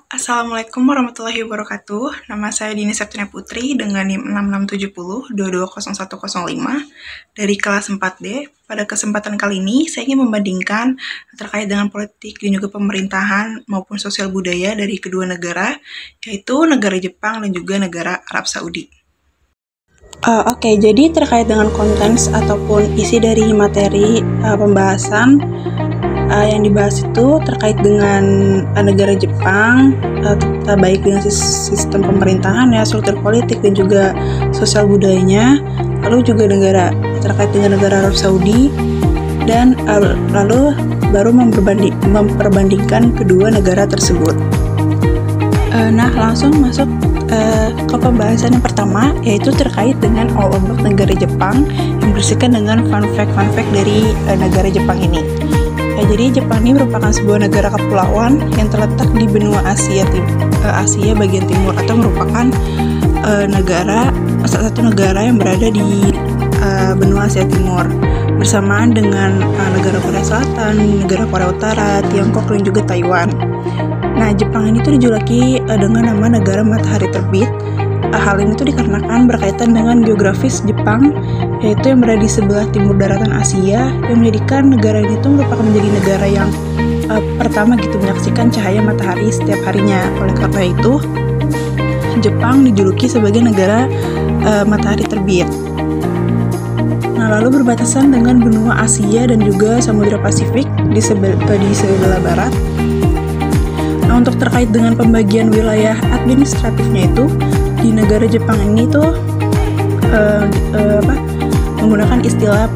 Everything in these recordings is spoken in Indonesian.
Assalamualaikum warahmatullahi wabarakatuh. Nama saya Dini Septiana Putri dengan NIM 6670220105 dari kelas 4D. Pada kesempatan kali ini, saya ingin membandingkan terkait dengan politik dan juga pemerintahan maupun sosial budaya dari kedua negara, yaitu negara Jepang dan juga negara Arab Saudi. Oke, jadi terkait dengan konten ataupun isi dari materi pembahasan yang dibahas itu terkait dengan negara Jepang, baik dengan sistem pemerintahan ya, struktur politik dan juga sosial budayanya, lalu juga terkait dengan negara Arab Saudi, dan lalu baru memperbandingkan kedua negara tersebut. Nah, langsung masuk ke pembahasan yang pertama, yaitu terkait dengan all about negara Jepang yang berisikan dengan fun fact dari negara Jepang ini. Jadi Jepang ini merupakan sebuah negara kepulauan yang terletak di benua Asia bagian timur, atau merupakan salah satu negara yang berada di benua Asia Timur, bersamaan dengan negara Korea Selatan, negara Korea Utara, Tiongkok, dan juga Taiwan. Nah, Jepang ini tuh dijuluki dengan nama negara matahari terbit. Hal ini tuh dikarenakan berkaitan dengan geografis Jepang, yaitu yang berada di sebelah timur daratan Asia, yang menjadikan negara ini tuh merupakan menjadi negara yang pertama gitu menyaksikan cahaya matahari setiap harinya. Oleh karena itu, Jepang dijuluki sebagai negara matahari terbit. Nah, lalu berbatasan dengan benua Asia dan juga Samudra Pasifik di sebelah barat. Nah, untuk terkait dengan pembagian wilayah administratifnya itu, di negara Jepang ini tuh menggunakan istilah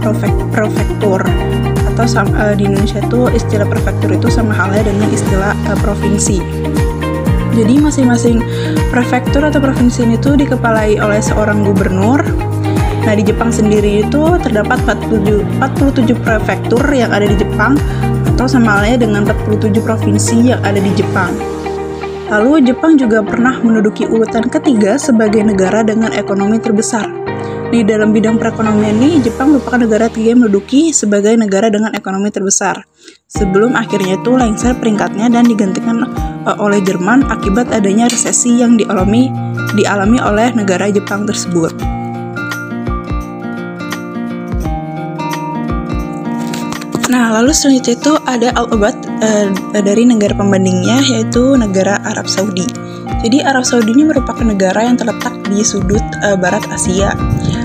prefektur, atau di Indonesia tuh istilah prefektur itu sama halnya dengan istilah provinsi. Jadi masing-masing prefektur atau provinsi ini tuh dikepalai oleh seorang gubernur. Nah, di Jepang sendiri itu terdapat 47 prefektur yang ada di Jepang, atau sama halnya dengan 47 provinsi yang ada di Jepang. Lalu Jepang juga pernah menduduki urutan ketiga sebagai negara dengan ekonomi terbesar. Di dalam bidang perekonomian ini, Jepang merupakan negara ketiga yang menduduki sebagai negara dengan ekonomi terbesar. Sebelum akhirnya itu lengser peringkatnya dan digantikan oleh Jerman akibat adanya resesi yang dialami oleh negara Jepang tersebut. Nah, lalu selanjutnya itu ada al-obat dari negara pembandingnya, yaitu negara Arab Saudi. Jadi Arab Saudi ini merupakan negara yang terletak di sudut barat Asia.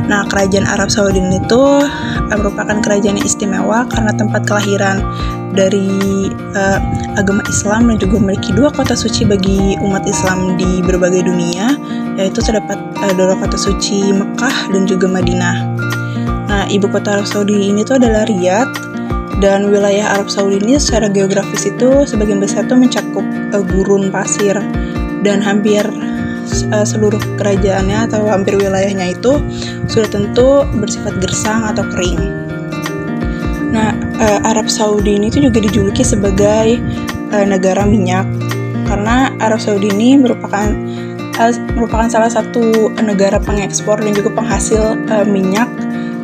Nah, kerajaan Arab Saudi ini tuh merupakan kerajaan yang istimewa karena tempat kelahiran dari agama Islam, dan juga memiliki dua kota suci bagi umat Islam di berbagai dunia, yaitu terdapat dua kota suci Mekah dan juga Madinah. Nah, ibu kota Arab Saudi ini tuh adalah Riyadh. Dan wilayah Arab Saudi ini secara geografis itu sebagian besar tuh mencakup gurun pasir, dan hampir seluruh kerajaannya atau hampir wilayahnya itu sudah tentu bersifat gersang atau kering. Nah, Arab Saudi ini tuh juga dijuluki sebagai negara minyak, karena Arab Saudi ini merupakan salah satu negara pengekspor dan juga penghasil minyak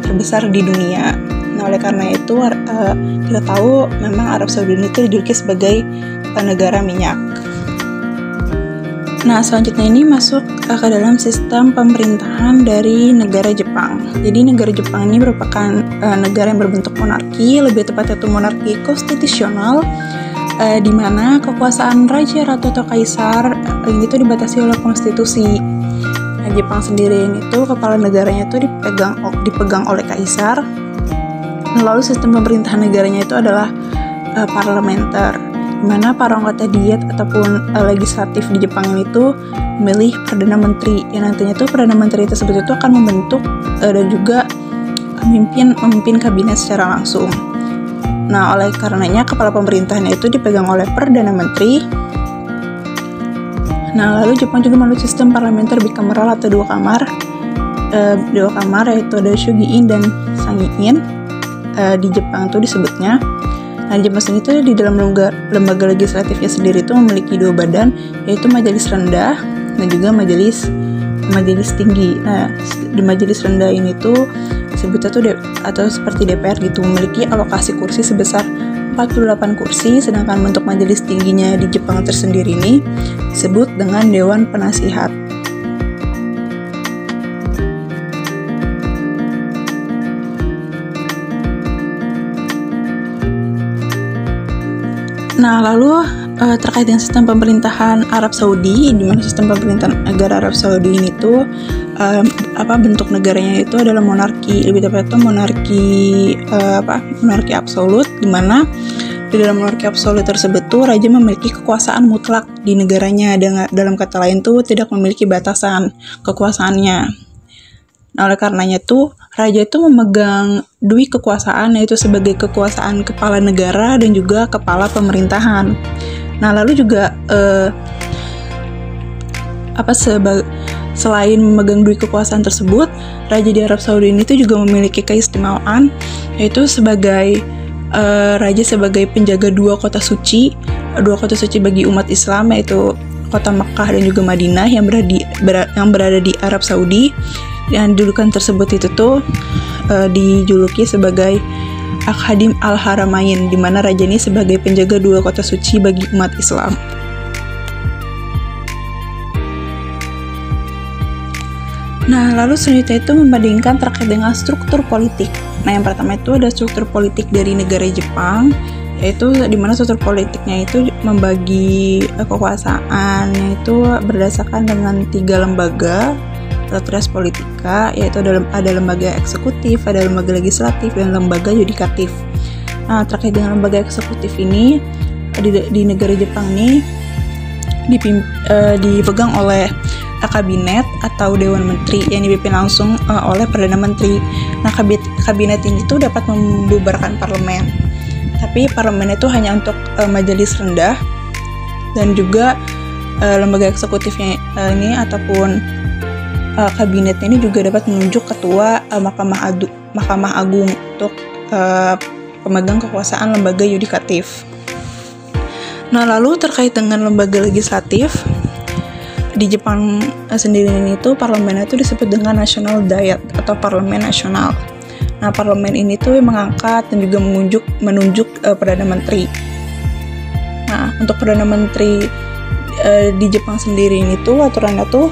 terbesar di dunia. Nah, oleh karena itu kita tahu memang Arab Saudi itu dijuluki sebagai negara minyak. Nah, selanjutnya ini masuk ke dalam sistem pemerintahan dari negara Jepang. Jadi negara Jepang ini merupakan negara yang berbentuk monarki, lebih tepatnya itu monarki konstitusional, di mana kekuasaan raja, ratu atau kaisar itu dibatasi oleh konstitusi. Nah, Jepang sendiri itu kepala negaranya itu dipegang oleh kaisar. Lalu sistem pemerintahan negaranya itu adalah parlementer, di mana para anggota diet ataupun legislatif di Jepang itu memilih Perdana Menteri, yang nantinya tuh Perdana Menteri tersebut itu akan membentuk dan juga memimpin kabinet secara langsung. Nah, oleh karenanya kepala pemerintahannya itu dipegang oleh Perdana Menteri. Nah, lalu Jepang juga melalui sistem parlementer bikameral atau dua kamar, yaitu ada Shugiin dan Sangiin. Di Jepang itu disebutnya. Nah, di Jepang sendiri itu di dalam lembaga legislatifnya sendiri itu memiliki dua badan, yaitu majelis rendah dan juga majelis tinggi. Nah, di majelis rendah ini tuh disebutnya tuh atau seperti DPR gitu, memiliki alokasi kursi sebesar 48 kursi, sedangkan untuk majelis tingginya di Jepang tersendiri ini disebut dengan Dewan Penasihat. Nah, lalu terkait dengan sistem pemerintahan Arab Saudi, di mana sistem pemerintahan negara Arab Saudi ini tuh bentuk negaranya itu adalah monarki, lebih tepatnya monarki absolut, di mana di dalam monarki absolut tersebut tuh raja memiliki kekuasaan mutlak di negaranya, dalam kata lain tuh tidak memiliki batasan kekuasaannya. Nah, oleh karenanya tuh raja itu memegang dua kekuasaan, yaitu sebagai kekuasaan kepala negara dan juga kepala pemerintahan. Nah, lalu juga selain memegang dua kekuasaan tersebut, raja di Arab Saudi ini tuh juga memiliki keistimewaan, yaitu sebagai raja sebagai penjaga dua kota suci bagi umat Islam, yaitu kota Mekah dan juga Madinah yang berada di Arab Saudi. Dan julukan tersebut itu tuh dijuluki sebagai Khadim Al-Haramain, di mana raja ini sebagai penjaga dua kota suci bagi umat Islam. Nah, lalu selanjutnya itu membandingkan terkait dengan struktur politik. Nah, yang pertama itu ada struktur politik dari negara Jepang, yaitu di mana struktur politiknya itu membagi kekuasaan, yaitu berdasarkan dengan 3 lembaga Trias Politika, yaitu ada lembaga eksekutif, ada lembaga legislatif, dan lembaga yudikatif. Nah, terkait dengan lembaga eksekutif ini di negara Jepang ini dipegang oleh kabinet atau Dewan Menteri yang dipimpin langsung oleh Perdana Menteri. Nah, kabinet ini tuh dapat membubarkan parlemen, tapi parlemen itu hanya untuk majelis rendah, dan juga lembaga eksekutifnya ini ataupun kabinet ini juga dapat menunjuk ketua Mahkamah Agung untuk pemegang kekuasaan lembaga yudikatif. Nah, lalu terkait dengan lembaga legislatif di Jepang sendiri ini tuh parlemen itu disebut dengan National Diet atau parlemen nasional. Nah, parlemen ini tuh mengangkat dan juga menunjuk Perdana Menteri. Nah, untuk Perdana Menteri di Jepang sendiri ini tuh aturannya tuh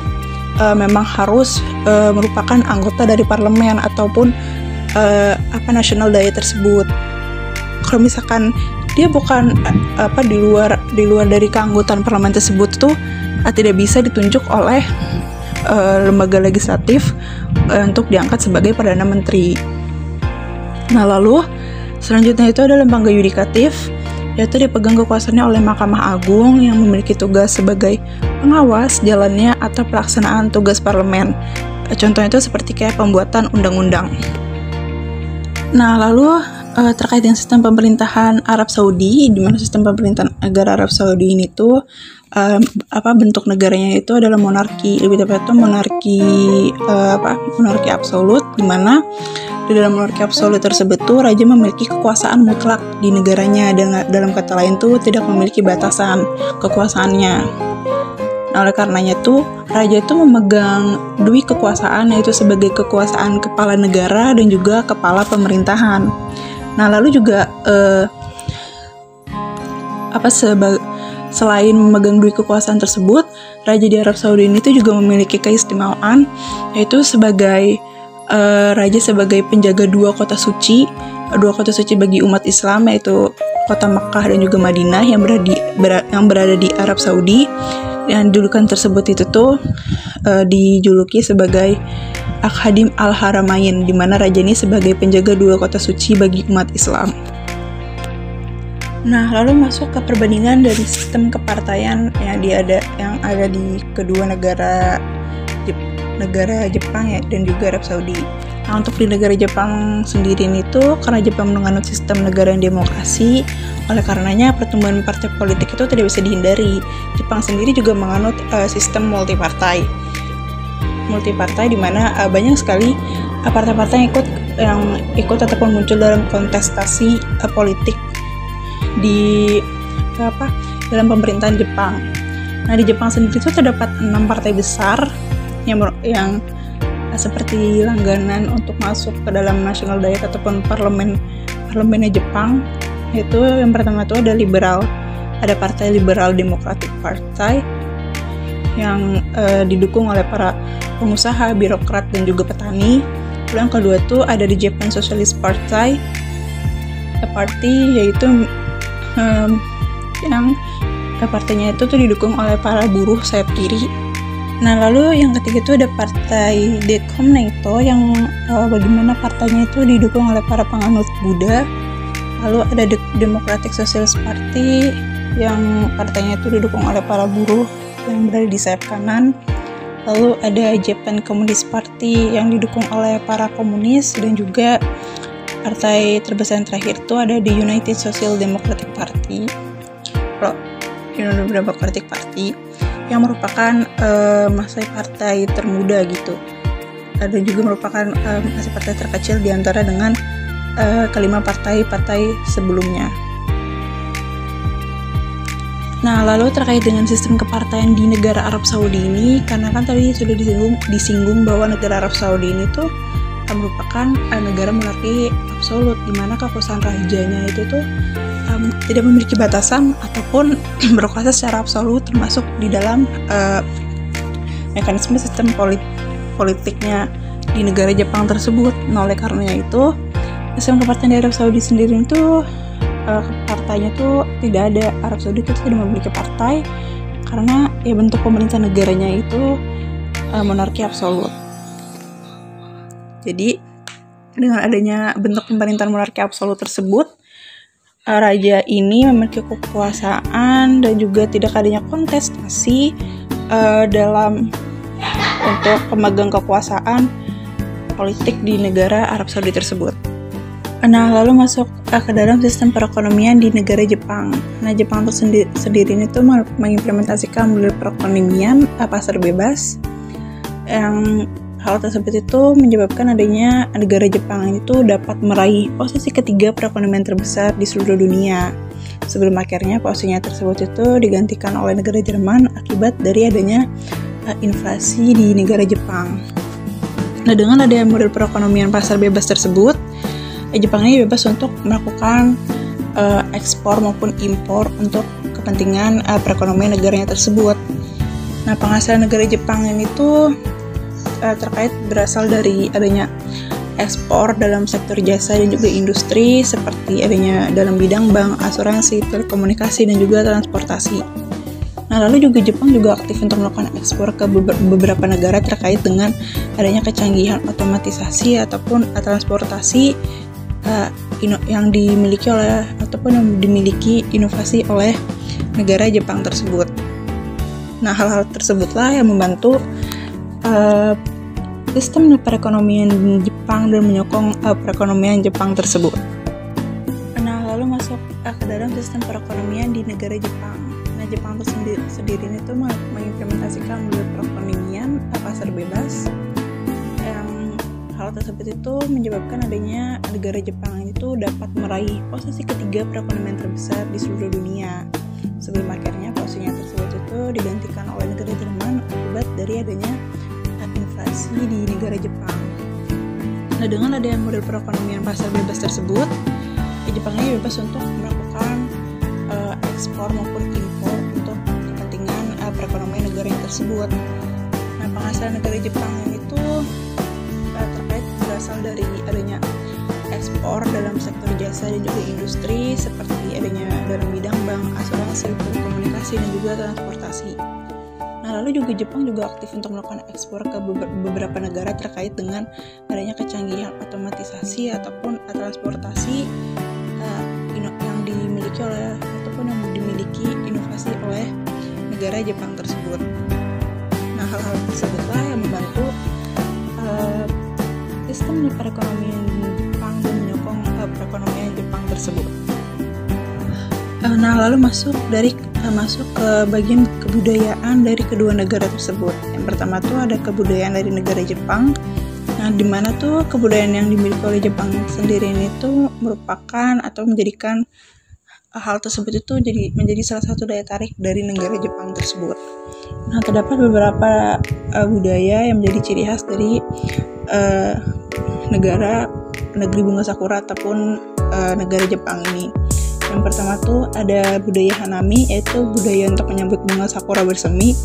memang harus merupakan anggota dari parlemen ataupun National Diet tersebut. Kalau misalkan dia bukan di luar dari keanggotaan parlemen tersebut tuh tidak bisa ditunjuk oleh lembaga legislatif untuk diangkat sebagai Perdana Menteri. Nah, lalu selanjutnya itu ada lembaga yudikatif, yaitu dipegang kekuasaannya oleh Mahkamah Agung yang memiliki tugas sebagai pengawas jalannya atau pelaksanaan tugas parlemen. Contohnya itu seperti kayak pembuatan undang-undang. Nah, lalu terkait dengan sistem pemerintahan Arab Saudi, di mana sistem pemerintahan negara Arab Saudi ini tuh bentuk negaranya itu adalah monarki, lebih tepatnya monarki absolut, di mana di dalam monarki absolut tersebut tuh raja memiliki kekuasaan mutlak di negaranya, dalam kata lain tuh tidak memiliki batasan kekuasaannya. Nah, oleh karenanya tuh raja itu memegang dua kekuasaan, yaitu sebagai kekuasaan kepala negara dan juga kepala pemerintahan. Nah, lalu juga selain memegang dua kekuasaan tersebut, raja di Arab Saudi ini tuh juga memiliki keistimewaan, yaitu sebagai raja sebagai penjaga dua kota suci bagi umat Islam, yaitu kota Mekah dan juga Madinah yang berada di Arab Saudi. Dan julukan tersebut itu tuh dijuluki sebagai Khadim Al-Haramain, di mana raja ini sebagai penjaga dua kota suci bagi umat Islam. Nah, lalu masuk ke perbandingan dari sistem kepartaian yang ada di kedua negara Jepang ya, dan juga Arab Saudi. Nah, untuk di negara Jepang sendiri itu, karena Jepang menganut sistem negara yang demokrasi, oleh karenanya pertumbuhan partai politik itu tidak bisa dihindari. Jepang sendiri juga menganut sistem multipartai, di mana banyak sekali partai-partai yang ikut ataupun muncul dalam kontestasi politik dalam pemerintahan Jepang. Nah, di Jepang sendiri itu terdapat 6 partai besar yang seperti langganan untuk masuk ke dalam National Diet ataupun parlemennya Jepang. Yaitu yang pertama itu ada Partai Liberal Democratic Party, yang didukung oleh para pengusaha, birokrat, dan juga petani. Lalu yang kedua tuh ada di Japan Socialist Party, yaitu yang partainya itu tuh didukung oleh para buruh sayap kiri. Nah, lalu yang ketiga itu ada partai Dekomneito yang bagaimana partainya itu didukung oleh para penganut Buddha. Lalu ada Democratic Socialist Party yang partainya itu didukung oleh para buruh yang berada di sayap kanan. Lalu ada Japan Communist Party yang didukung oleh para komunis, dan juga partai terbesar yang terakhir itu ada di United Social Democratic Party. Democratic Party yang merupakan masa partai termuda gitu. Ada juga merupakan masa partai terkecil di antara dengan kelima partai-partai sebelumnya. Nah, lalu terkait dengan sistem kepartaian di negara Arab Saudi ini, karena kan tadi sudah disinggung bahwa negara Arab Saudi ini tuh merupakan negara monarki absolut, di mana kekuasaan rajanya itu tuh tidak memiliki batasan ataupun berkuasa secara absolut, termasuk di dalam mekanisme sistem politiknya di negara Jepang tersebut. Nah, oleh karenanya itu sistem kepartaian di Arab Saudi sendiri itu partainya tuh tidak ada. Arab Saudi itu tidak memiliki partai karena ya bentuk pemerintah negaranya itu monarki absolut. Jadi dengan adanya bentuk pemerintahan monarki absolut tersebut, raja ini memiliki kekuasaan dan juga tidak adanya kontestasi dalam untuk pemegang kekuasaan politik di negara Arab Saudi tersebut. Nah, lalu masuk ke dalam sistem perekonomian di negara Jepang. Nah, Jepang itu sendiri itu mengimplementasikan model perekonomian pasar bebas, yang hal tersebut itu menyebabkan adanya negara Jepang itu dapat meraih posisi ketiga perekonomian terbesar di seluruh dunia. Sebelum akhirnya posisinya tersebut itu digantikan oleh negara Jerman akibat dari adanya inflasi di negara Jepang. Nah, dengan adanya model perekonomian pasar bebas tersebut, Jepang ini bebas untuk melakukan ekspor maupun impor untuk kepentingan perekonomian negaranya tersebut. Nah, penghasilan negara Jepang ini tuh terkait berasal dari adanya ekspor dalam sektor jasa dan juga industri, seperti adanya dalam bidang bank, asuransi, telekomunikasi, dan juga transportasi. Nah, lalu juga Jepang juga aktif untuk melakukan ekspor ke beberapa negara terkait dengan adanya kecanggihan otomatisasi ataupun transportasi yang dimiliki oleh ataupun yang dimiliki inovasi oleh negara Jepang tersebut. Nah, hal-hal tersebutlah yang membantu sistem perekonomian Jepang dan menyokong perekonomian Jepang tersebut. Nah, lalu masuk ke dalam sistem perekonomian di negara Jepang. Nah, Jepang itu sendiri itu mengimplementasikan model perekonomian pasar bebas, yang hal tersebut itu menyebabkan adanya negara Jepang itu dapat meraih posisi ketiga perekonomian terbesar di seluruh dunia. Sebelum akhirnya posisinya tersebut itu digantikan oleh negara Jerman akibat dari adanya inflasi di negara Jepang. Nah, dengan adanya model perekonomian pasar bebas tersebut, Jepang ini bebas untuk melakukan ekspor maupun impor untuk kepentingan perekonomian negara yang tersebut. Nah, penghasilan negara Jepang itu terkait berasal dari adanya ekspor dalam sektor jasa dan juga industri, seperti adanya dalam bidang bank, asuransi, telekomunikasi, dan juga transportasi. Nah, lalu juga Jepang juga aktif untuk melakukan ekspor ke beberapa negara terkait dengan adanya kecanggihan otomatisasi ataupun transportasi yang dimiliki oleh ataupun yang dimiliki inovasi oleh negara Jepang tersebut. Nah, hal-hal tersebutlah yang membantu sistem perekonomian Jepang dan menyokong perekonomian Jepang tersebut. Nah, lalu masuk ke bagian kebudayaan dari kedua negara tersebut. Yang pertama tuh ada kebudayaan dari negara Jepang. Nah, di mana tuh kebudayaan yang dimiliki oleh Jepang sendiri ini tuh merupakan atau menjadikan hal tersebut itu menjadi salah satu daya tarik dari negara Jepang tersebut. Nah, terdapat beberapa budaya yang menjadi ciri khas dari negeri bunga sakura ataupun negara Jepang ini. Yang pertama tuh ada budaya Hanami, yaitu budaya untuk menyambut bunga sakura bersemi,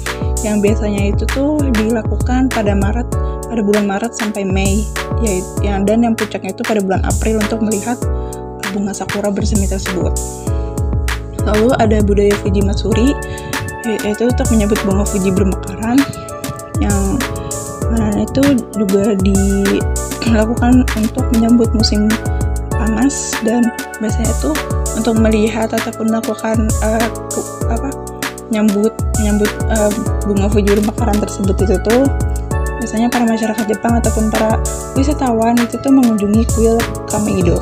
yang biasanya itu tuh dilakukan pada bulan Maret sampai Mei, dan yang puncaknya itu pada bulan April untuk melihat bunga sakura bersemi tersebut. Lalu ada budaya Fuji Matsuri, yaitu untuk menyambut bunga Fuji bermekaran, yang mana itu juga dilakukan untuk menyambut musim panas, dan biasanya itu untuk melihat ataupun melakukan menyambut bunga Fuji bermekaran tersebut itu tuh biasanya para masyarakat Jepang ataupun para wisatawan itu tuh mengunjungi kuil Kameido.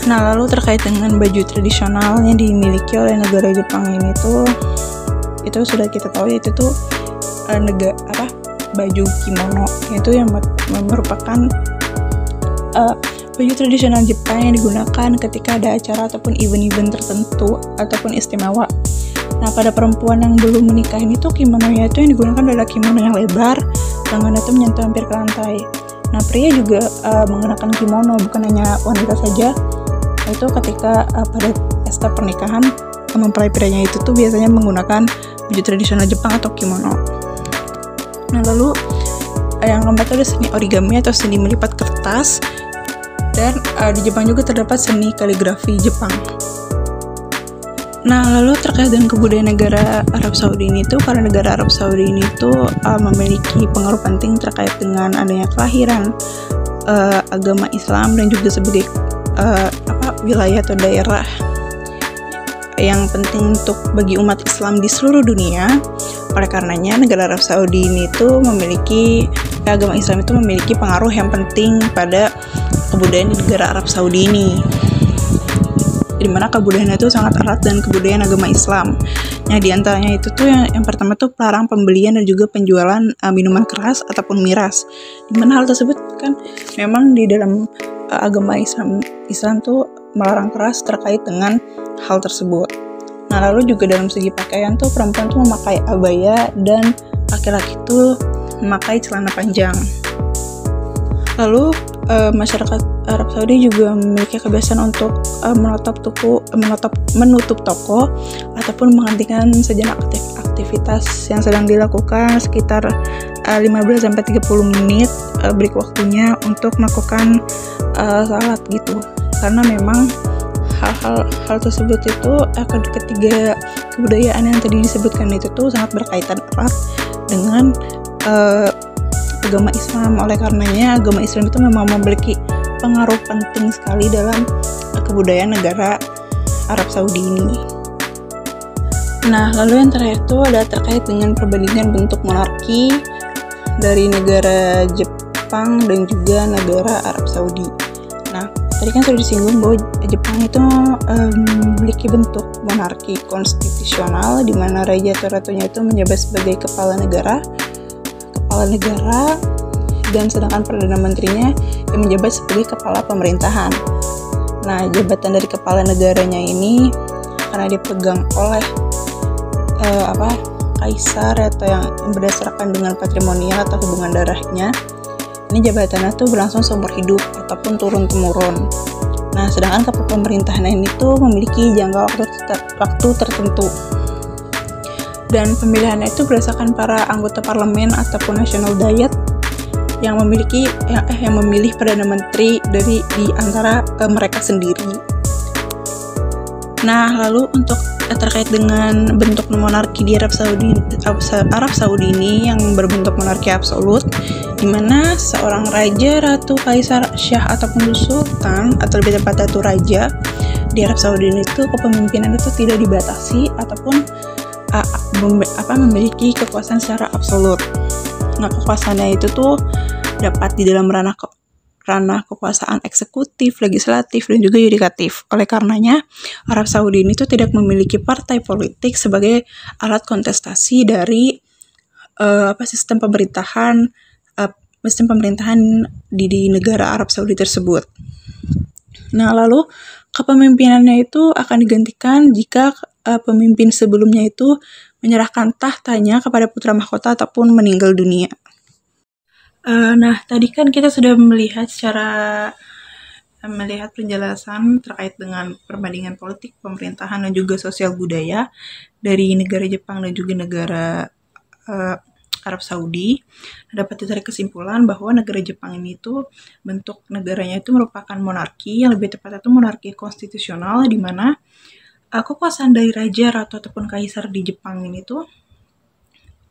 Nah, lalu terkait dengan baju tradisional yang dimiliki oleh negara Jepang ini tuh, itu sudah kita tahu, yaitu tuh baju kimono, yaitu yang merupakan baju tradisional Jepang yang digunakan ketika ada acara ataupun event-event tertentu ataupun istimewa. Nah, pada perempuan yang belum menikah ini tuh kimononya itu yang digunakan adalah kimono yang lebar, lengannya itu menyentuh hampir ke lantai. Nah, pria juga menggunakan kimono, bukan hanya wanita saja. Itu ketika pada pesta pernikahan, mempelai prianya itu tuh biasanya menggunakan baju tradisional Jepang atau kimono. Nah, lalu yang keempat itu ada seni origami atau seni melipat kertas, dan di Jepang juga terdapat seni kaligrafi Jepang. Nah, lalu terkait dengan kebudayaan negara Arab Saudi ini tuh, karena negara Arab Saudi ini tuh memiliki pengaruh penting terkait dengan adanya kelahiran agama Islam dan juga sebagai wilayah atau daerah yang penting untuk bagi umat Islam di seluruh dunia. Oleh karenanya negara Arab Saudi ini tuh agama Islam itu memiliki pengaruh yang penting pada kebudayaan di negara Arab Saudi ini, di mana kebudayaannya itu sangat erat dengan kebudayaan agama Islam. Nah, di antaranya itu tuh yang pertama tuh pelarang pembelian dan juga penjualan minuman keras ataupun miras. Di mana hal tersebut kan memang di dalam agama Islam tuh melarang keras terkait dengan hal tersebut. Nah, lalu juga dalam segi pakaian tuh perempuan tuh memakai abaya dan laki-laki tuh memakai celana panjang. Lalu masyarakat Arab Saudi juga memiliki kebiasaan untuk menutup toko ataupun menghentikan sejenak aktivitas yang sedang dilakukan sekitar 15-30 menit break waktunya untuk melakukan salat gitu. Karena memang hal tersebut itu ketiga kebudayaan yang tadi disebutkan itu tuh sangat berkaitan erat dengan agama Islam. Oleh karenanya agama Islam itu memang memiliki pengaruh penting sekali dalam kebudayaan negara Arab Saudi ini. Nah, lalu yang terakhir itu ada terkait dengan perbandingan bentuk monarki dari negara Jepang dan juga negara Arab Saudi. Nah, tadi kan sudah disinggung bahwa Jepang itu memiliki bentuk monarki konstitusional, di mana raja atau ratunya itu menjabat sebagai kepala negara, dan sedangkan perdana menterinya yang menjabat sebagai kepala pemerintahan. Nah, jabatan dari kepala negaranya ini karena dipegang oleh kaisar atau yang berdasarkan dengan patrimonial atau hubungan darahnya, ini jabatannya tuh berlangsung seumur hidup ataupun turun-temurun. Nah, sedangkan kepala pemerintahan ini tuh memiliki jangka waktu tertentu. Dan pemilihannya itu berdasarkan para anggota parlemen ataupun national diet yang memilih perdana menteri di antara mereka sendiri. Nah, lalu untuk terkait dengan bentuk monarki di Arab Saudi ini yang berbentuk monarki absolut, di mana seorang raja, ratu, kaisar, syah ataupun sultan, atau lebih tepatnya itu raja di Arab Saudi ini tuh kepemimpinan itu tidak dibatasi ataupun memiliki kekuasaan secara absolut. Nah, kekuasaannya itu tuh dapat di dalam ranah kekuasaan eksekutif, legislatif, dan juga yudikatif. Oleh karenanya, Arab Saudi ini tuh tidak memiliki partai politik sebagai alat kontestasi dari sistem pemerintahan di negara Arab Saudi tersebut. Nah, lalu kepemimpinannya itu akan digantikan jika pemimpin sebelumnya itu menyerahkan tahtanya kepada putra mahkota ataupun meninggal dunia. Nah, tadi kan kita sudah melihat secara melihat penjelasan terkait dengan perbandingan politik, pemerintahan, dan juga sosial budaya dari negara Jepang dan juga negara uh, Arab Saudi, dapat ditarik kesimpulan bahwa negara Jepang ini tuh bentuk negaranya itu merupakan monarki, yang lebih tepatnya itu monarki konstitusional, di mana kekuasaan dari raja, ratu, ataupun kaisar di Jepang ini tuh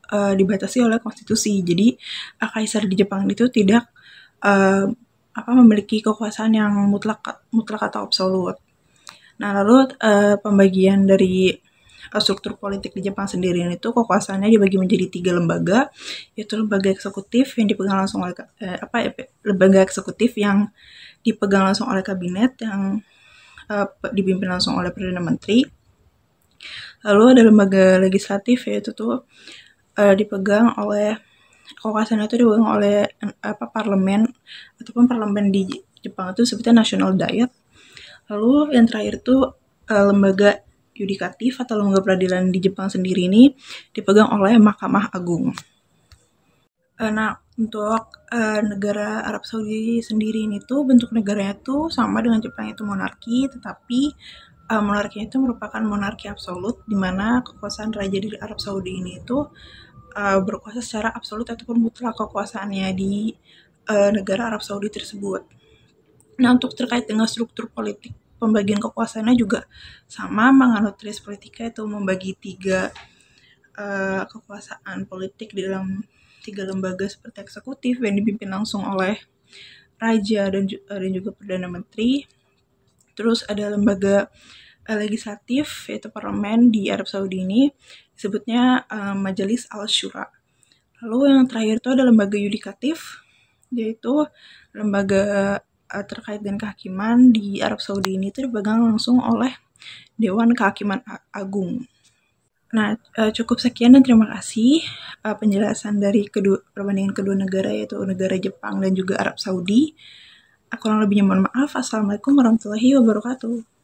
dibatasi oleh konstitusi. Jadi kaisar di Jepang itu tidak memiliki kekuasaan yang mutlak atau absolut. Nah, lalu pembagian dari struktur politik di Jepang sendiri itu kekuasaannya dibagi menjadi 3 lembaga, yaitu lembaga eksekutif yang dipegang langsung oleh lembaga eksekutif yang dipegang langsung oleh kabinet yang dipimpin langsung oleh Perdana Menteri. Lalu ada lembaga legislatif, yaitu tuh dipegang oleh kekuasaan itu dipegang oleh parlemen ataupun parlemen di Jepang itu sebutnya National Diet. Lalu yang terakhir itu lembaga yudikatif atau lembaga peradilan di Jepang sendiri ini dipegang oleh Mahkamah Agung. Nah, untuk negara Arab Saudi sendiri ini tuh bentuk negaranya tuh sama dengan Jepang, itu monarki, tetapi monarki itu merupakan monarki absolut, di mana kekuasaan raja dari Arab Saudi ini itu berkuasa secara absolut ataupun mutlak kekuasaannya di negara Arab Saudi tersebut. Nah, untuk terkait dengan struktur politik, pembagian kekuasaannya juga sama, menganut res politika, itu membagi 3 kekuasaan politik di dalam 3 lembaga seperti eksekutif yang dipimpin langsung oleh raja dan juga Perdana Menteri. Terus ada lembaga legislatif, yaitu parlemen di Arab Saudi ini disebutnya Majelis Al-Syura. Lalu yang terakhir itu ada lembaga yudikatif, yaitu lembaga terkait dengan kehakiman di Arab Saudi ini itu dipegang langsung oleh Dewan Kehakiman Agung. Nah, cukup sekian dan terima kasih penjelasan dari perbandingan kedua negara, yaitu negara Jepang dan juga Arab Saudi. Kurang lebihnya mohon maaf. Assalamualaikum warahmatullahi wabarakatuh.